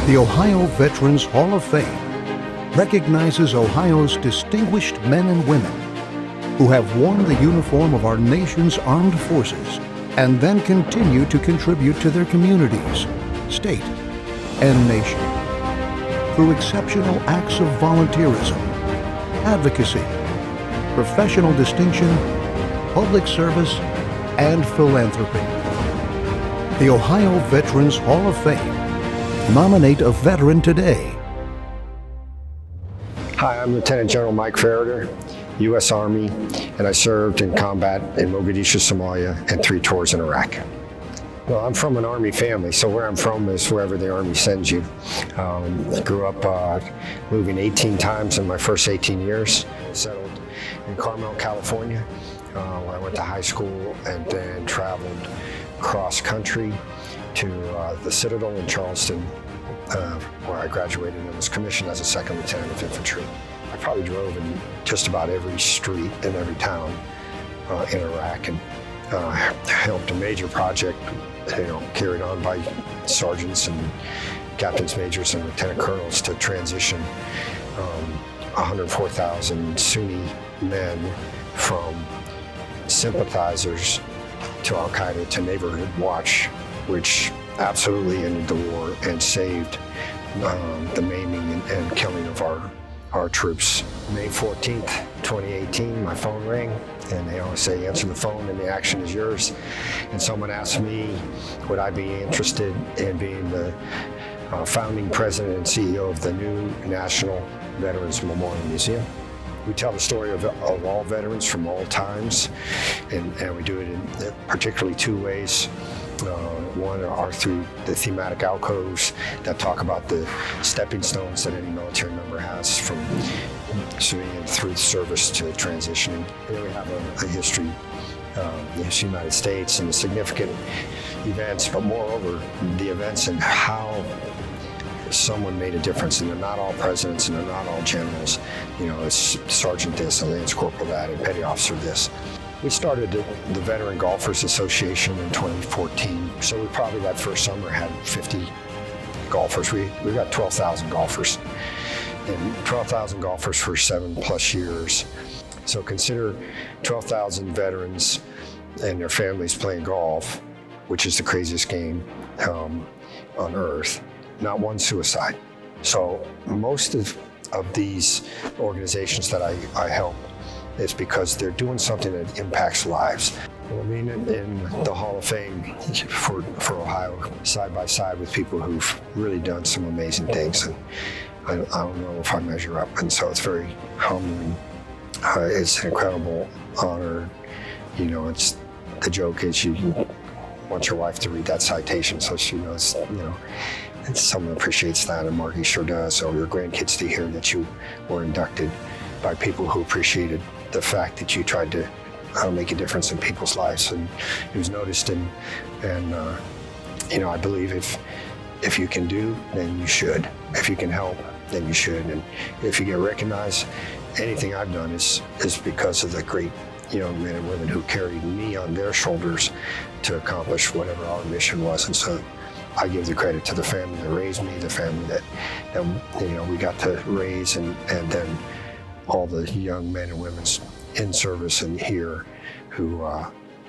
The Ohio Veterans Hall of Fame recognizes Ohio's distinguished men and women who have worn the uniform of our nation's armed forces and then continue to contribute to their communities, state, and nation through exceptional acts of volunteerism, advocacy, professional distinction, public service, and philanthropy. The Ohio Veterans Hall of Fame. Nominate a veteran today. Hi, I'm Lieutenant General Mike Farrader, U.S. Army, and I served in combat in Mogadishu, Somalia, and 3 tours in Iraq. Well, I'm from an Army family, so where I'm from is wherever the Army sends you. I grew up moving 18 times in my first 18 years, settled in Carmel, California, where I went to high school and then traveled cross country to the Citadel in Charleston, where I graduated and was commissioned as a second lieutenant of infantry. I probably drove in just about every street in every town in Iraq and helped a major project, carried on by sergeants and captains, majors, and lieutenant colonels to transition 104,000 Sunni men from sympathizers to Al-Qaeda to Neighborhood Watch, which absolutely ended the war and saved the maiming and killing of our troops. May 14th, 2018, my phone rang, and they always say, answer the phone and the action is yours. And someone asked me, would I be interested in being the founding president and CEO of the new National Veterans Memorial Museum. We tell the story of all veterans from all times, and we do it in particularly 2 ways. One are through the thematic alcoves that talk about the stepping stones that any military member has from civilian through service to transitioning. And then we have a history, the United States and the significant events, but moreover, the events and how someone made a difference. And they're not all presidents and they're not all generals. It's Sergeant this, and Lance Corporal that, and Petty Officer this. We started the Veteran Golfers Association in 2014. So we probably that first summer had 50 golfers. We got 12,000 golfers. And 12,000 golfers for 7+ years. So consider 12,000 veterans and their families playing golf, which is the craziest game on earth. Not one suicide. So most of these organizations that I help is because they're doing something that impacts lives. I mean, in the Hall of Fame for Ohio, side by side with people who've really done some amazing things, and I don't know if I measure up, and so it's very humbling. It's an incredible honor. It's the joke is you want your wife to read that citation so she knows, and someone appreciates that, and Margie sure does, or your grandkids to hear that you were inducted by people who appreciated the fact that you tried to make a difference in people's lives, and it was noticed. And I believe if you can do, then you should. If you can help, then you should. And if you get recognized, anything I've done is because of the great young men and women who carried me on their shoulders to accomplish whatever our mission was. And so I give the credit to the family that raised me, the family that we got to raise, and then all the young men and women in service and here who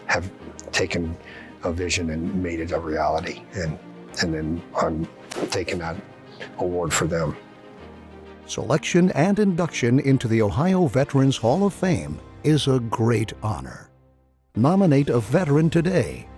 have taken a vision and made it a reality. And then I'm taking that award for them. Selection and induction into the Ohio Veterans Hall of Fame is a great honor. Nominate a veteran today